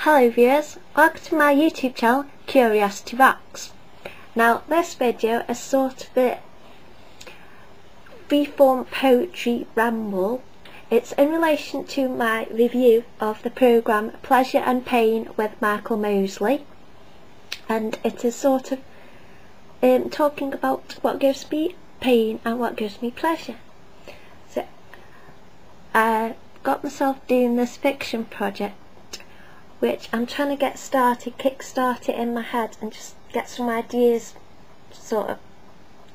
Hello viewers, welcome to my YouTube channel Curiosity Rocks. Now this video is sort of a freeform poetry ramble. It's in relation to my review of the programme Pleasure and Pain with Michael Mosley, and it is sort of talking about what gives me pain and what gives me pleasure. So I got myself doing this fiction project which I'm trying to get started, kick-start it in my head and just get some ideas sort of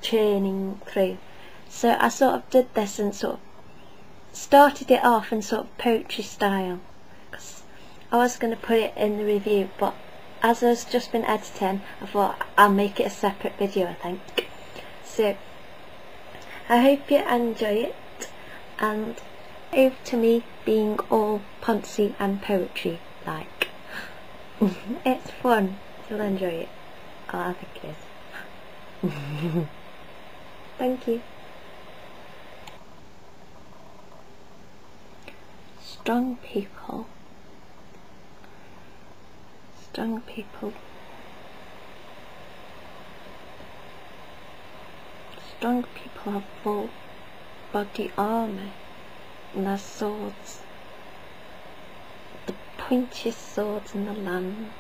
churning through. So I sort of did this and sort of started it off in sort of poetry style, because I was going to put it in the review, but as I've just been editing I thought I'll make it a separate video, I think. So I hope you enjoy it, and over to me being all poncy and poetry like. It's fun, you'll enjoy it. Oh, I think it is. Thank you. Strong people have full body armour and their swords, the pointiest swords in the land,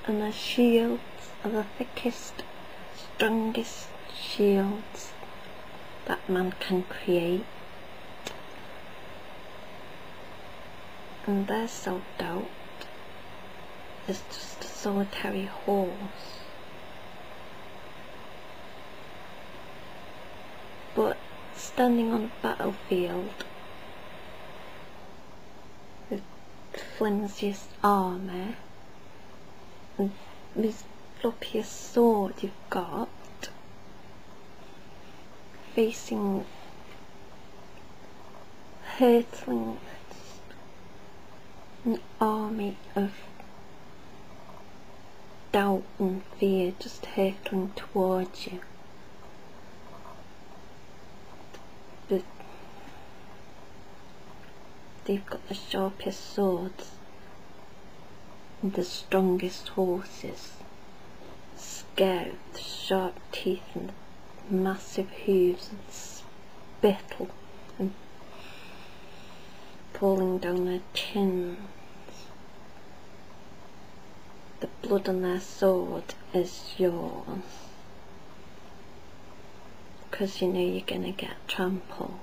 and their shields are the thickest, strongest shields that man can create. And their self-doubt is just a solitary horse. But standing on a battlefield with the flimsiest armour and the floppiest sword you've got, facing hurtling an army of doubt and fear just hurtling towards you. But they've got the sharpest swords and the strongest horses, scared with the sharp teeth and the massive hooves and spittle and falling down their chins. The blood on their sword is yours, because you know you're gonna get trampled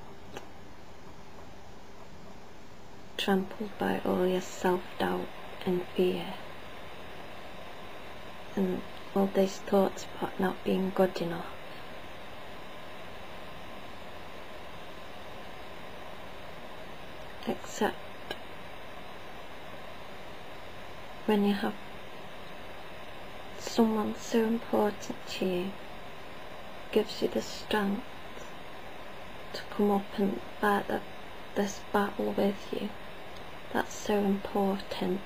by all your self-doubt and fear and all those thoughts about not being good enough. Except when you have someone so important to you, gives you the strength to come up and fight this battle with you. That's so important,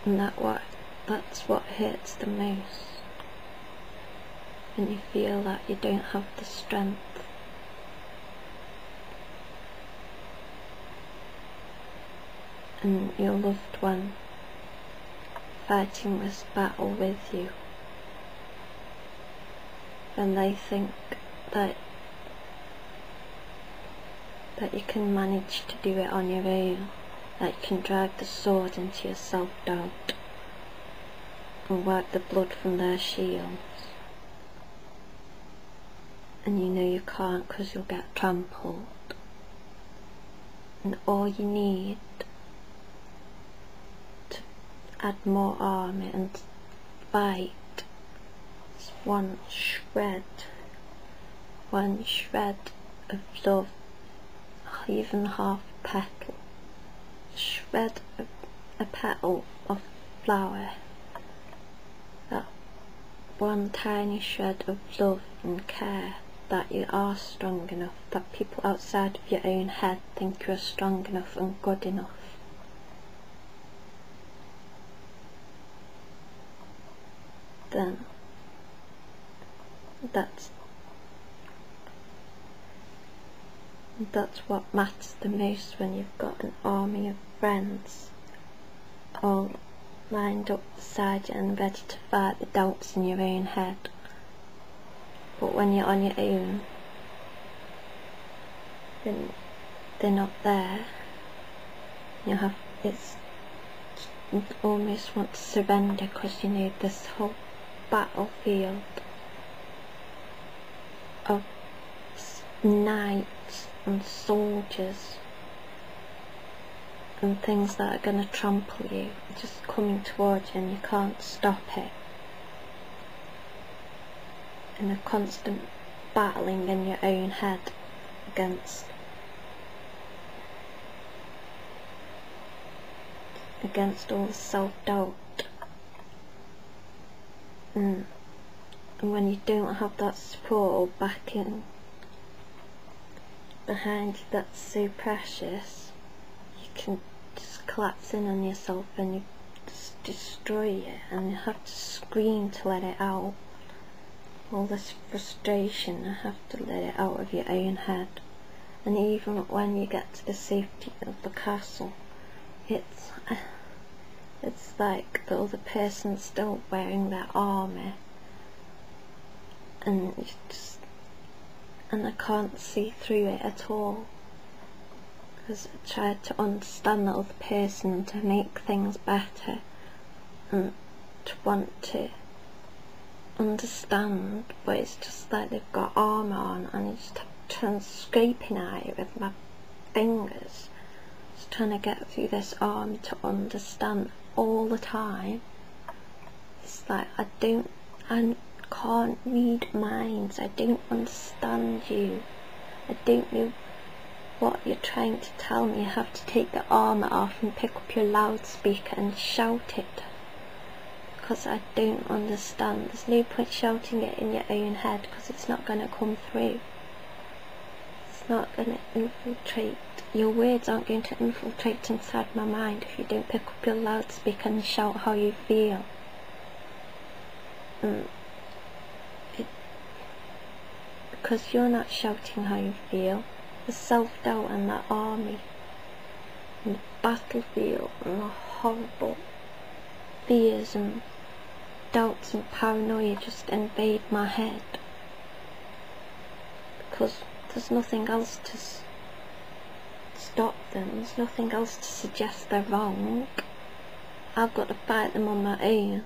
and that's what hurts the most, when you feel that you don't have the strength. And your loved one fighting this battle with you, and they think that you can manage to do it on your own, that you can drag the sword into your self-doubt and wipe the blood from their shields, and you know you can't because you'll get trampled, and all you need add more armour and fight is one shred of love, even half a petal, a petal of flower, that one tiny shred of love and care, that you are strong enough, that people outside of your own head think you're strong enough and good enough. Then And that's what matters the most when you've got an army of friends all lined up beside you and ready to fight the doubts in your own head. But when you're on your own, then they're not there. You almost want to surrender, because you know this whole battlefield of knights and soldiers and things that are going to trample you just coming towards you, and you can't stop it. And a constant battling in your own head against all the self-doubt. And when you don't have that support or backing behind you that's so precious, you can just collapse in on yourself and you just destroy it, and you have to scream to let it out. All this frustration, you have to let it out of your own head. And even when you get to the safety of the castle, it's like the other person's still wearing their armour, and I can't see through it at all, because I tried to understand the other person to make things better and to want to understand, but it's just like they've got armour on, and I just have to turn scraping at it with my fingers, just trying to get through this armour to understand all the time. It's like I can't read minds, I don't understand you, I don't know what you're trying to tell me. I have to take the armour off and pick up your loudspeaker and shout it, because I don't understand. There's no point shouting it in your own head, because it's not going to come through. It's not going to infiltrate. Your words aren't going to infiltrate inside my mind if you don't pick up your loudspeaker and shout how you feel. Because you're not shouting how you feel. The self-doubt and that army and the battlefield and the horrible fears and doubts and paranoia just invade my head, because there's nothing else to stop them, there's nothing else to suggest they're wrong. I've got to fight them on my own.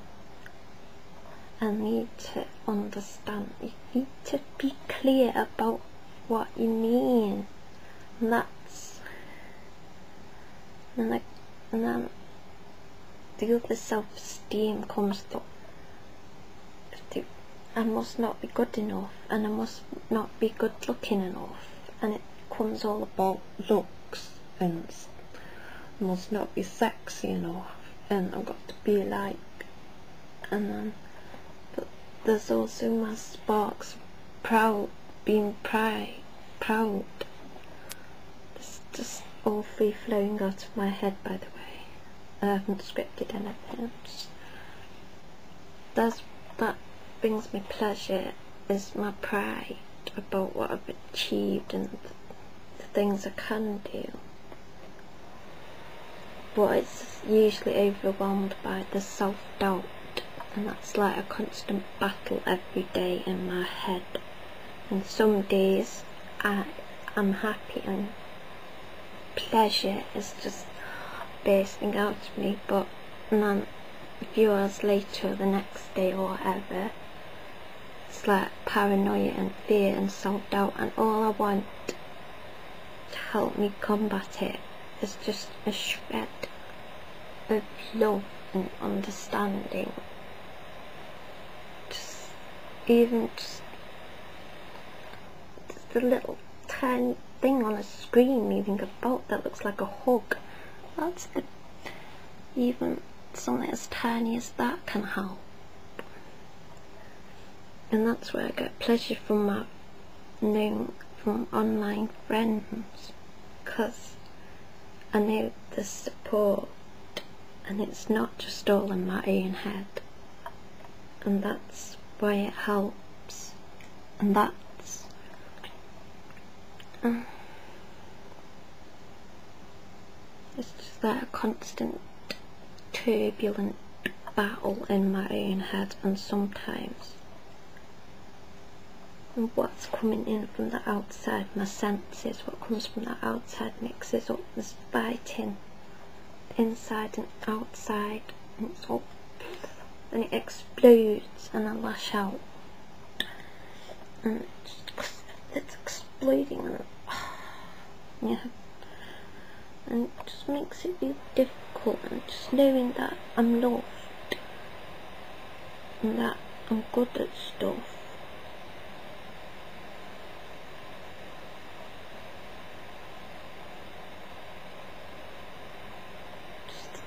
I need to understand, you need to be clear about what you mean, and then the other self-esteem comes to I must not be good enough, and I must not be good looking enough, and it becomes all about looks, and I must not be sexy enough, and I've got to be like, and then but there's also my sparks, being proud. It's just all free flowing out of my head, by the way. I haven't scripted anything. That brings me pleasure, is my pride about what I've achieved and the things I can do. But it's usually overwhelmed by the self-doubt, and that's like a constant battle every day in my head. And some days I'm happy and pleasure is just bursting out of me, but then a few hours later, the next day or whatever, it's like paranoia and fear and self-doubt, and all I want to help me combat it is just a shred of love and understanding. Just a little tiny thing on a screen moving about that looks like a hug. Even something as tiny as that can help. And that's where I get pleasure from from online friends, because I know the support, and it's not just all in my own head, and that's why it helps. And It's just like a constant turbulent battle in my own head, and sometimes what's coming in from the outside, my senses, what comes from the outside mixes up, this fighting inside and outside, and it's all, and it explodes, and I lash out, and it's exploding, and yeah, and it just makes it really difficult, and just knowing that I'm loved, and that I'm good at stuff.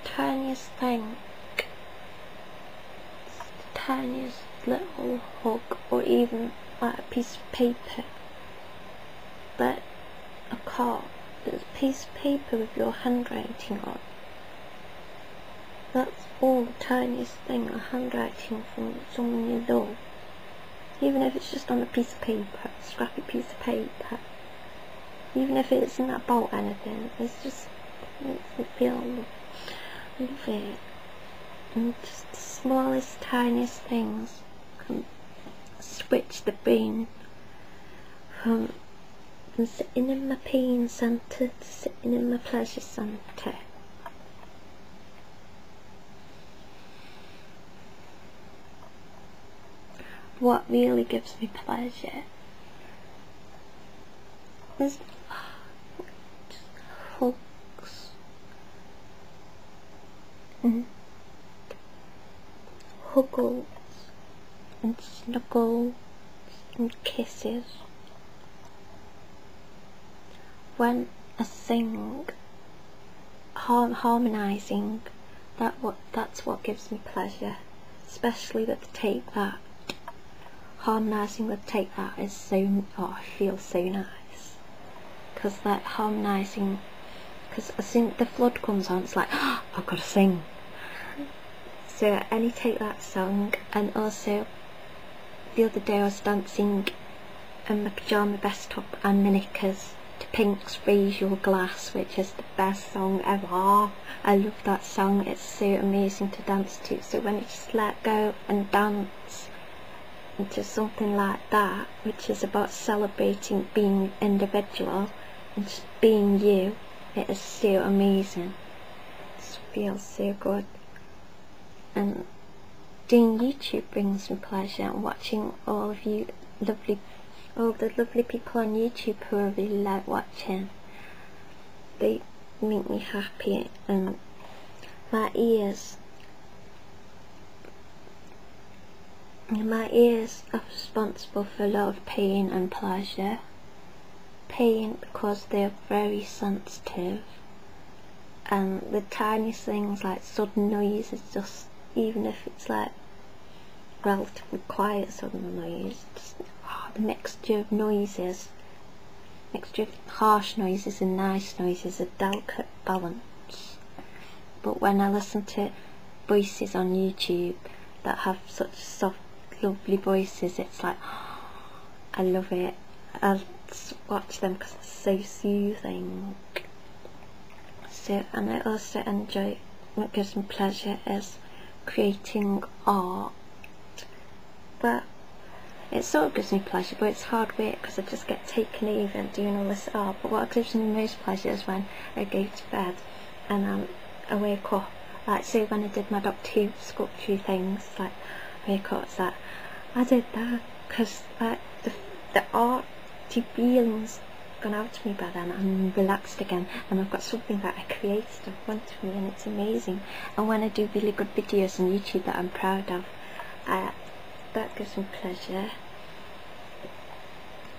Tiniest thing, the tiniest little hug, or even like a piece of paper, like a card, there's a piece of paper with your handwriting on. That's all the tiniest thing, a handwriting from someone you love. Even if it's just on a piece of paper, a scrappy piece of paper, even if it isn't about anything, it's just, makes me feel love it. And just the smallest, tiniest things can switch the brain from sitting in my pain centre to sitting in my pleasure centre. What really gives me pleasure is just hugs and huggles and snuggles and kisses. When I sing, harmonising, that's what gives me pleasure, especially with Take That. Harmonising with Take That is so, I feel so nice, because like harmonising, because as soon as the flood comes on, it's like, oh, I've got to sing. So any Take That song, and also the other day I was dancing in my pyjama best top and my knickers to Pink's Raise Your Glass, which is the best song ever. I love that song, it's so amazing to dance to. So when you just let go and dance into something like that, which is about celebrating being individual and just being you, it is so amazing. It just feels so good. And doing YouTube brings me pleasure, and watching all of you all the lovely people on YouTube who I really like watching, they make me happy. And my ears are responsible for a lot of pain and pleasure. Pain because they're very sensitive, and the tiniest things like sudden noise is just, even if it's like relatively quiet sudden noise, just the mixture of noises, mixture of harsh noises and nice noises, a delicate balance. But when I listen to voices on YouTube that have such soft, lovely voices, it's like, I love it. I'll watch them because it's so soothing. So, and I also enjoy, what gives me pleasure is creating art. But it sort of gives me pleasure, but it's hard work because I just get taken over doing all this art. But what gives me the most pleasure is when I go to bed and I wake up. Like, say when I did my Doctor Who sculpture things, like I wake up, it's like, I did that because like the arty feelings gone out of me by then. I'm relaxed again, and I've got something that I created in front of me, and it's amazing. And when I do really good videos on YouTube that I'm proud of, that gives me pleasure.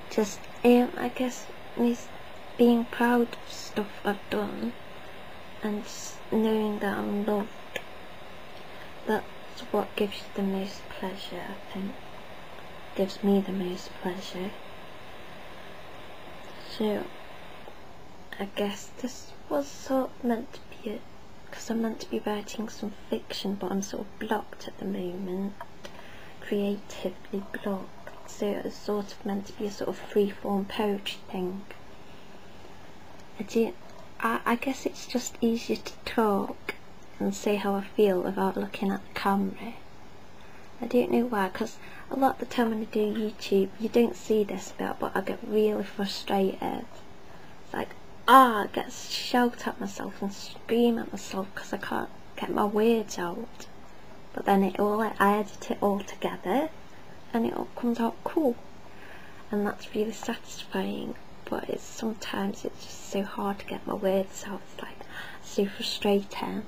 Just I guess me being proud of stuff I've done, and just knowing that I'm loved, that's what gives you the most pleasure, I think. Gives me the most pleasure. So I guess this was sort of meant to be it, because I'm meant to be writing some fiction, but I'm sort of blocked at the moment, creatively blocked. So it's sort of meant to be a sort of free-form poetry thing. I guess it's just easier to talk and say how I feel without looking at the camera. I don't know why, because a lot of the time when I do YouTube, you don't see this bit, but I get really frustrated. It's like, I get to shout at myself and scream at myself because I can't get my words out. But then I edit it all together and it all comes out cool. And that's really satisfying. But sometimes it's just so hard to get my words out. It's like so frustrating.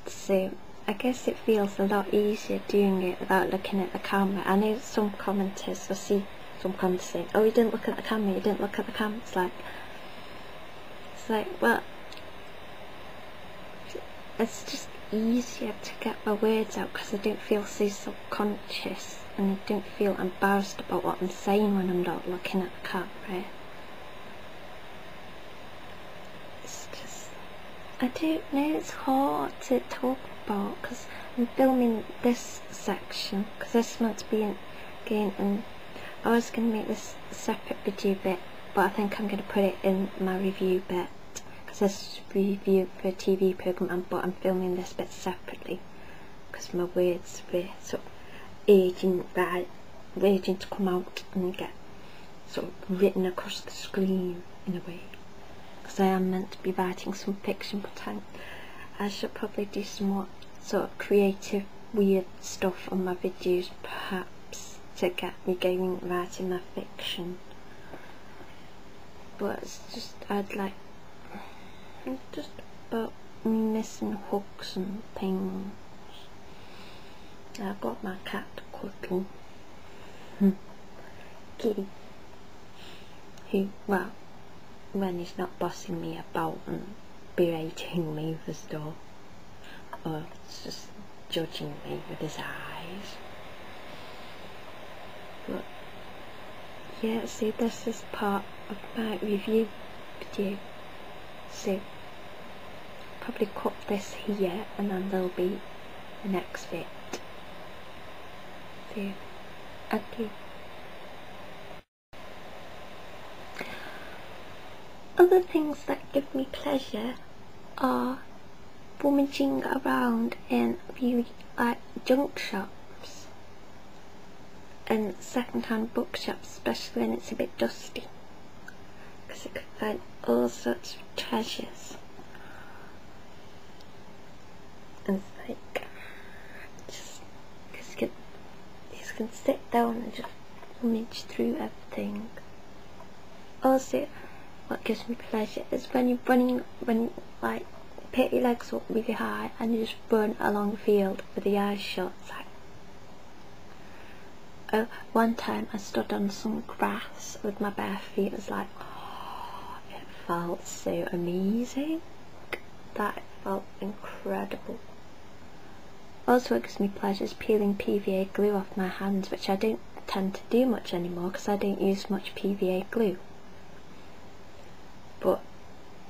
So I guess it feels a lot easier doing it without looking at the camera. I know some commenters, I see some commenters saying, oh, you didn't look at the camera, you didn't look at the camera. It's like, well, it's just easier to get my words out because I don't feel so subconscious and I don't feel embarrassed about what I'm saying when I'm not looking at the camera. It's just, I don't know, it's hard to talk about because I'm filming this section because this one's being again, and I was going to make this a separate video bit, but I think I'm going to put it in my review bit because this is a review for a TV programme, but I'm filming this bit separately because my words were sort of urging to come out and get sort of written across the screen in a way, because I am meant to be writing some fiction, but I should probably do some more sort of creative weird stuff on my videos perhaps to get me going writing my fiction. But it's just, it's just about missing hooks and things. I've got my cat cuddle, Kitty, who, well, when he's not bossing me about and berating me for stuff, or it's just judging me with his eyes. But yeah, see, this is part of my review video, so probably cut this here and then there'll be the next bit. So, okay. Other things that give me pleasure are rummaging around in really junk shops and second-hand bookshops, especially when it's a bit dusty, because you can find all sorts of treasures. And it's like, just because you can sit down and just rummage through everything. Also, what gives me pleasure is when you're running, when you put your legs up really high and you just run along the field with the eyes shut. It's like, one time I stood on some grass with my bare feet. It was like, oh, it felt so amazing. That felt incredible. Also, what gives me pleasure is peeling PVA glue off my hands, which I don't tend to do much anymore because I don't use much PVA glue. But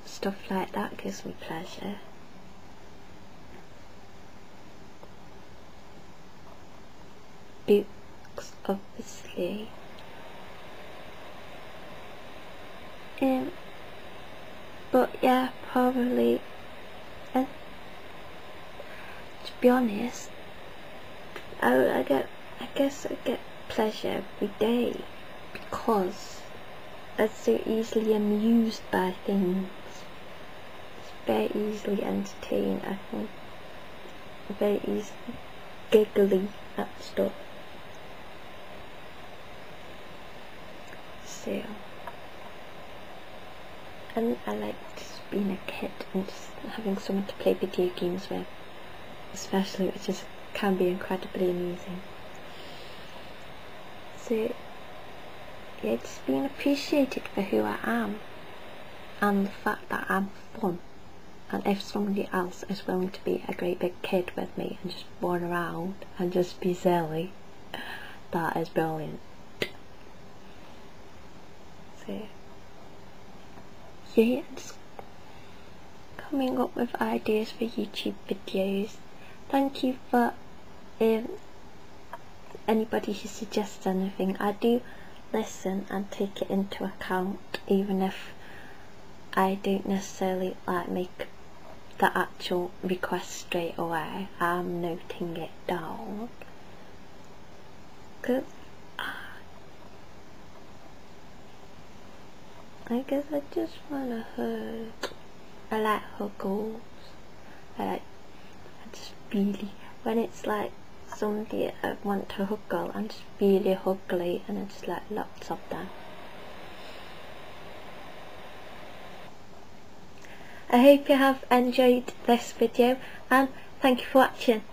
stuff like that gives me pleasure. Books, obviously. But yeah, probably. And to be honest, I guess I get pleasure every day because I'm so easily amused by things. It's very easily entertained. I can very easily giggly at stuff. So, and I like just being a kid and just having someone to play video games with, especially, which can be incredibly amusing. So yeah, just being appreciated for who I am and the fact that I'm fun, and if somebody else is willing to be a great big kid with me and just run around and just be silly, that is brilliant. So yeah, just coming up with ideas for YouTube videos. Thank you for anybody who suggests anything. I do listen and take it into account, even if I don't necessarily like make the actual request straight away. I'm noting it down, because I guess I just wanna hug. I like huggles. I just really, when it's like somebody I want to huggle, I'm just really huggly, and I just like lots of them. I hope you have enjoyed this video, and thank you for watching.